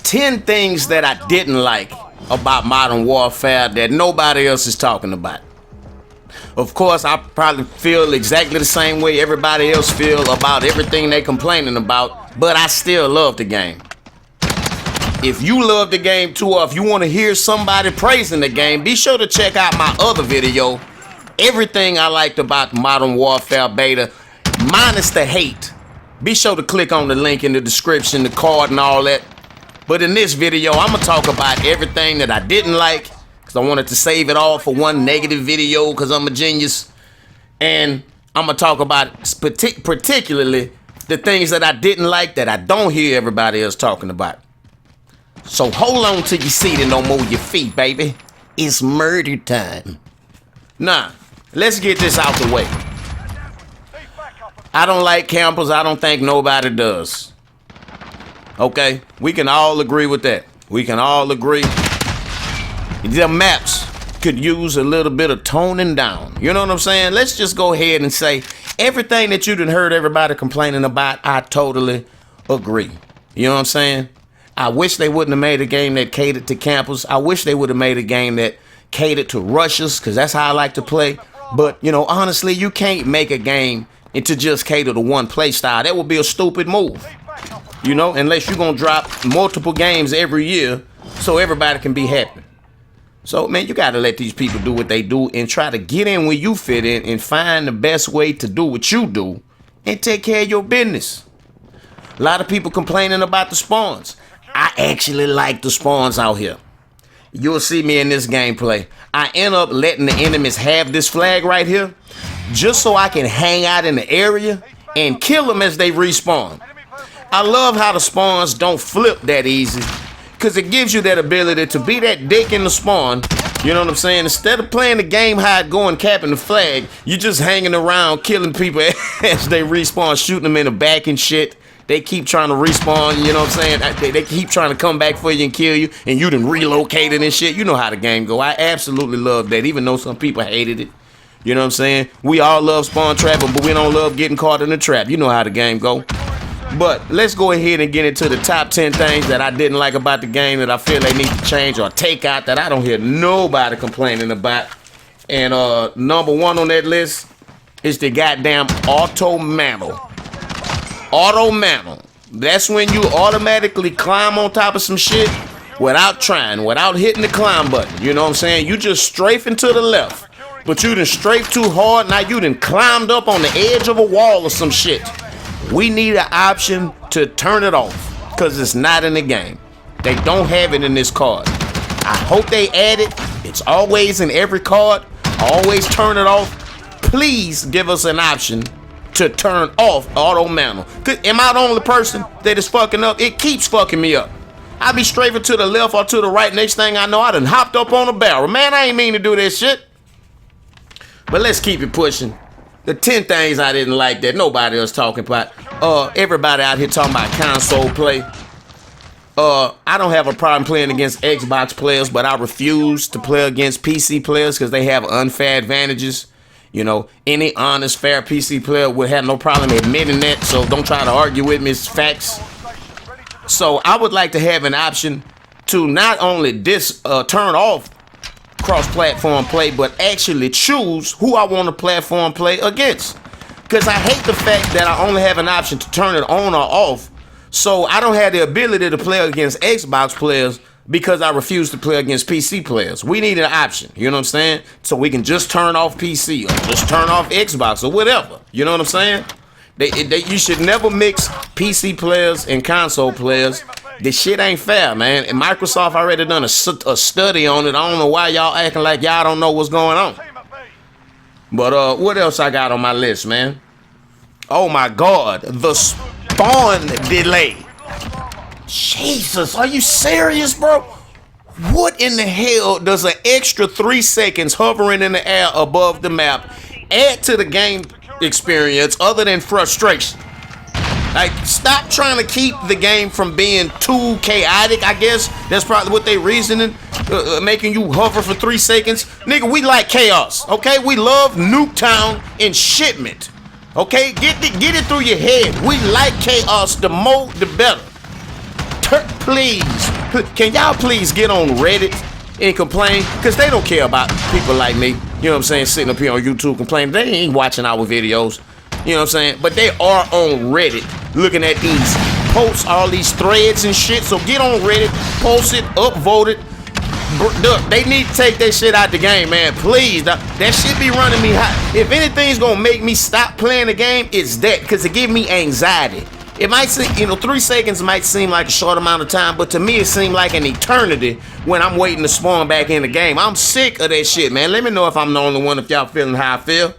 10 things that I didn't like about Modern Warfare that nobody else is talking about. Of course, I probably feel exactly the same way everybody else feel about everything they complaining about, but I still love the game. If you love the game too, or if you want to hear somebody praising the game, be sure to check out my other video, everything I liked about Modern Warfare Beta, minus the hate. Be sure to click on the link in the description, the card and all that. But in this video, I'm going to talk about everything that I didn't like, because I wanted to save it all for one negative video, because I'm a genius. And I'm going to talk about particularly the things that I didn't like that I don't hear everybody else talking about. So hold on to your seat and don't move your feet, baby. It's murder time. Nah, let's get this out the way. I don't like campers. I don't think nobody does. Okay, we can all agree with that. We can all agree. The maps could use a little bit of toning down. You know what I'm saying? Let's just go ahead and say everything that you done heard everybody complaining about, I totally agree. You know what I'm saying? I wish they wouldn't have made a game that catered to campers. I wish they would have made a game that catered to rushers, because that's how I like to play. But, you know, honestly, you can't make a game and to just cater to one play style. That would be a stupid move. You know, unless you're going to drop multiple games every year so everybody can be happy. So, man, you got to let these people do what they do and try to get in where you fit in and find the best way to do what you do and take care of your business. A lot of people complaining about the spawns. I actually like the spawns out here. You'll see me in this gameplay. I end up letting the enemies have this flag right here just so I can hang out in the area and kill them as they respawn. I love how the spawns don't flip that easy, because it gives you that ability to be that dick in the spawn. You know what I'm saying? Instead of playing the game hide, going capping the flag, you just hanging around killing people as they respawn, shooting them in the back and shit. They keep trying to respawn, you know what I'm saying? They keep trying to come back for you and kill you, and you done relocated and shit. You know how the game go. I absolutely love that, even though some people hated it. You know what I'm saying? We all love spawn trapping, but we don't love getting caught in the trap. You know how the game go. But let's go ahead and get into the top 10 things that I didn't like about the game that I feel they need to change or take out that I don't hear nobody complaining about. And number one on that list is the goddamn auto mantle. Auto mantle. That's when you automatically climb on top of some shit without trying, without hitting the climb button. You know what I'm saying? You just strafing to the left. But you done strafed too hard, now you done climbed up on the edge of a wall or some shit. We need an option to turn it off, because it's not in the game. They don't have it in this card. I hope they add it. It's always in every card. Always turn it off. Please give us an option to turn off auto mantle. Am I the only person that is fucking up? It keeps fucking me up. I be strafing to the left or to the right. Next thing I know, I done hopped up on a barrel. Man, I ain't mean to do this shit. But let's keep it pushing. The 10 things I didn't like that nobody else talking about. Everybody out here talking about console play. I don't have a problem playing against Xbox players, but I refuse to play against PC players because they have unfair advantages. You know, any honest, fair PC player would have no problem admitting that, so don't try to argue with me, it's facts. So I would like to have an option to not only turn off cross-platform play, but actually choose who I want to platform play against. Because I hate the fact that I only have an option to turn it on or off, so I don't have the ability to play against Xbox players because I refuse to play against PC players. We need an option, you know what I'm saying? So we can just turn off PC or just turn off Xbox or whatever, you know what I'm saying? You should never mix PC players and console players. This shit ain't fair, man. And Microsoft already done a study on it. I don't know why y'all acting like y'all don't know what's going on. But what else I got on my list, man? Oh my God, the spawn delay. Jesus, are you serious, bro? What in the hell does an extra 3 seconds hovering in the air above the map add to the game experience other than frustration? Like, stop trying to keep the game from being too chaotic, I guess. That's probably what they reasoning, making you hover for 3 seconds. Nigga, we like chaos, okay? We love Nuketown and shipment, okay? Get it through your head. We like chaos. The more, the better. Please, can y'all please get on Reddit and complain? Because they don't care about people like me. You know what I'm saying? Sitting up here on YouTube complaining. They ain't watching our videos. You know what I'm saying? But they are on Reddit looking at these posts, all these threads and shit. So get on Reddit, post it, upvote it. They need to take that shit out the game, man. Please. That shit be running me hot. If anything's gonna make me stop playing the game, it's that. Because it give me anxiety. It might seem, 3 seconds might seem like a short amount of time, but to me it seemed like an eternity when I'm waiting to spawn back in the game. I'm sick of that shit, man. Let me know if I'm the only one, if y'all feeling how I feel.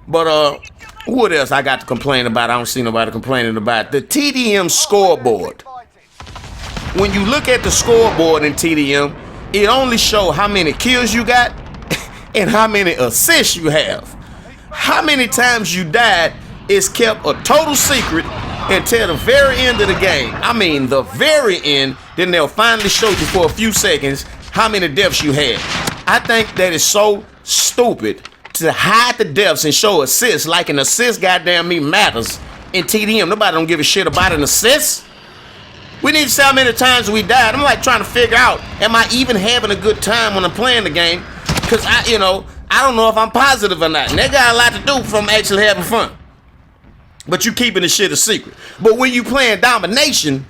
But what else I got to complain about? I don't see nobody complaining about the TDM scoreboard. When you look at the scoreboard in TDM, it only shows how many kills you got and how many assists you have. How many times you died is kept a total secret until the very end of the game. I mean, the very end. Then they'll finally show you for a few seconds how many deaths you had. I think that is so stupid to hide the deaths and show assists like an assist goddamn me matters in TDM. Nobody don't give a shit about an assist. We need to see how many times we died. I'm like trying to figure out, am I even having a good time when I'm playing the game? Because I don't know if I'm positive or not. And that got a lot to do from actually having fun. But you keeping the shit a secret. But when you playing domination,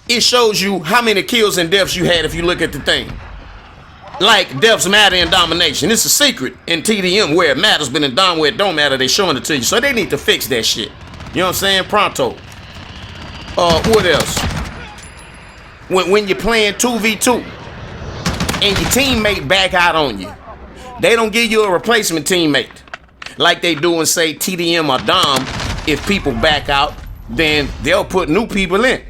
it shows you how many kills and deaths you had if you look at the thing. Like deaths matter in domination. It's a secret in TDM where it matters, but in Dom where it don't matter, they showing it to you. So they need to fix that shit. You know what I'm saying? Pronto. What else? When you're playing 2v2 and your teammate back out on you, they don't give you a replacement teammate like they do in, say, TDM or Dom. If people back out, then they'll put new people in.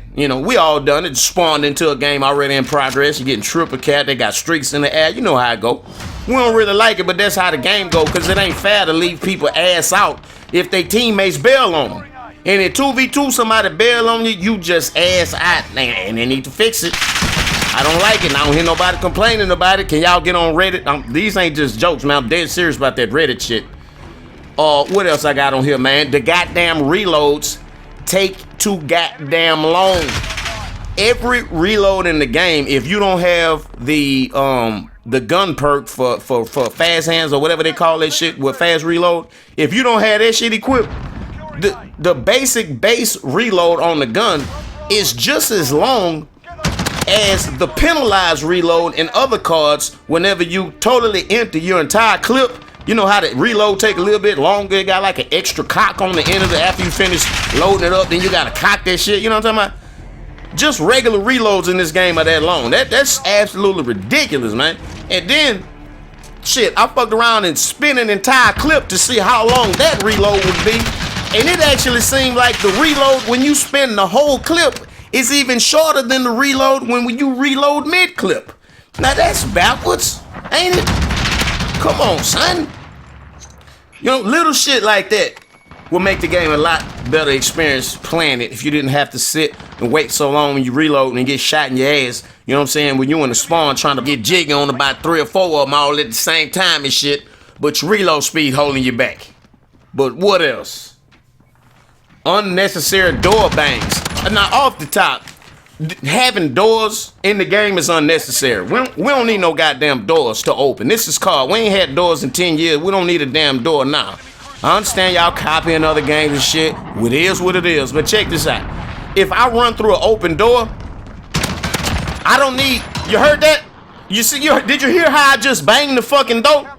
We all done it. Spawned into a game already in progress. You're getting triple cap. They got streaks in the air. You know how it go. We don't really like it, but that's how the game go, because it ain't fair to leave people ass out if they teammates bail on them. And in 2v2, somebody bail on you, you just ass out. And they need to fix it. I don't like it. I don't hear nobody complaining about it. Can y'all get on Reddit? These ain't just jokes, man. I'm dead serious about that Reddit shit. What else I got on here, man? The goddamn reloads take too goddamn long. Every reload in the game, if you don't have the gun perk for fast hands or whatever they call that shit with fast reload, if you don't have that shit equipped, the basic base reload on the gun is just as long as the penalized reload in other cards whenever you totally empty your entire clip. You know how the reload take a little bit longer? It got like an extra cock on the end of it after you finish loading it up. Then you gotta cock that shit. You know what I'm talking about? Just regular reloads in this game are that long. That's absolutely ridiculous, man. And then, shit, I fucked around and spin an entire clip to see how long that reload would be. And it actually seemed like the reload when you spin the whole clip is even shorter than the reload when you reload mid-clip. Now that's backwards, ain't it? Come on, son. Little shit like that will make the game a lot better experience playing it if you didn't have to sit and wait so long when you reload and get shot in your ass. You know what I'm saying? When you in the spawn trying to get jiggy on about 3 or 4 of them all at the same time and shit, but your reload speed holding you back. But what else? Unnecessary door bangs. Now, off the top, having doors in the game is unnecessary. We don't need no goddamn doors to open. This is called, we ain't had doors in 10 years. We don't need a damn door now. I understand y'all copying other games and shit. It is what it is. But check this out. If I run through an open door, I don't need, you heard that? Did you hear how I just banged the fucking door?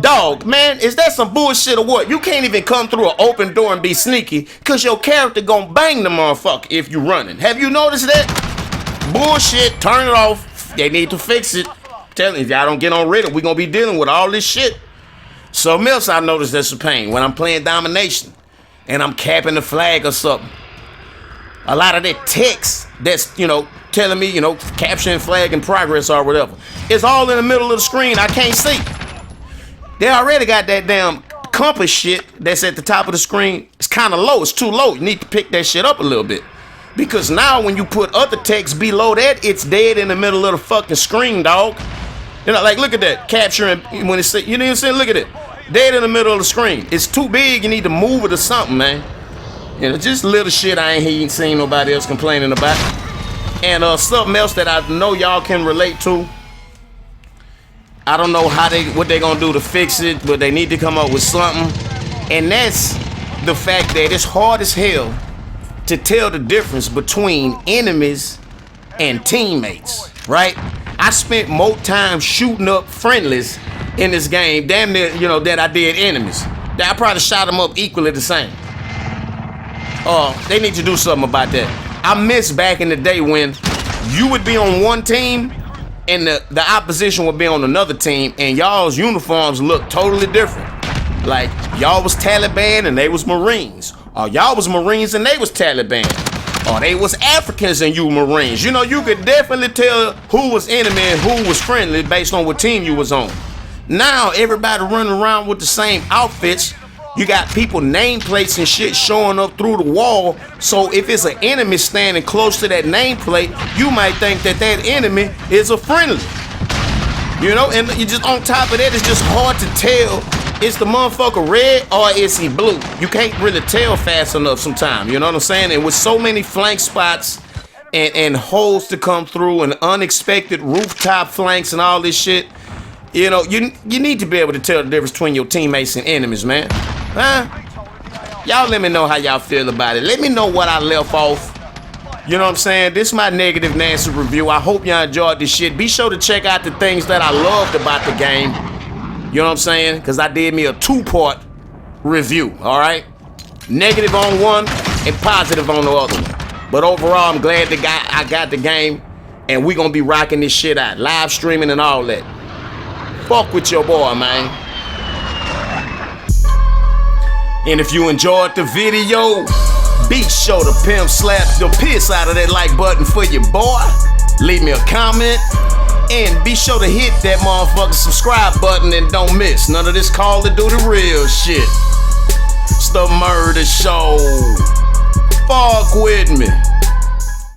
Dog, man, is that some bullshit or what? You can't even come through an open door and be sneaky, because your character gonna bang the motherfucker if you running. Have you noticed that? Bullshit, turn it off. They need to fix it. Telling you, if y'all don't get on Reddit, we gonna be dealing with all this shit. Something else I noticed that's a pain when I'm playing domination and I'm capping the flag or something. A lot of that text that's, telling me, capturing flag in progress or whatever. It's all in the middle of the screen. I can't see. They already got that damn compass shit that's at the top of the screen. It's kind of low. It's too low. You need to pick that shit up a little bit. Because now when you put other text below that, it's dead in the middle of the fucking screen, dog. Like, look at that. Capturing, when it's, you know what I'm saying? Look at it. Dead in the middle of the screen. It's too big. You need to move it or something, man. Just little shit I ain't seen nobody else complaining about. And something else that I know y'all can relate to. I don't know what they gonna do to fix it, but they need to come up with something. And that's the fact that it's hard as hell to tell the difference between enemies and teammates, right? I spent more time shooting up friendlies in this game, damn near, that I did enemies. I probably shot them up equally the same. They need to do something about that. I miss back in the day when you would be on one team and the opposition would be on another team, and y'all's uniforms looked totally different. Like, y'all was Taliban and they was Marines. Or y'all was Marines and they was Taliban. Or they was Africans and you Marines. You could definitely tell who was enemy and who was friendly based on what team you was on. Now, everybody running around with the same outfits. You got people nameplates and shit showing up through the wall. So if it's an enemy standing close to that nameplate, you might think that enemy is a friendly. And you just on top of that, it's just hard to tell. Is the motherfucker red or is he blue? You can't really tell fast enough sometimes. You know what I'm saying? And with so many flank spots and holes to come through and unexpected rooftop flanks and all this shit, you need to be able to tell the difference between your teammates and enemies, man. Huh? Y'all let me know how y'all feel about it. Let me know what I left off. You know what I'm saying? This is my Negative Nancy review. I hope y'all enjoyed this shit. Be sure to check out the things that I loved about the game. You know what I'm saying? Because I did me a 2-part review, all right? Negative on one and positive on the other one. But overall, I'm glad I got the game, and we going to be rocking this shit out. Live streaming and all that. Fuck with your boy, man. And if you enjoyed the video, be sure to pimp slap the piss out of that like button for your boy. Leave me a comment. And be sure to hit that motherfucking subscribe button and don't miss none of this Call of Duty real shit. It's the Murder Show. Fuck with me.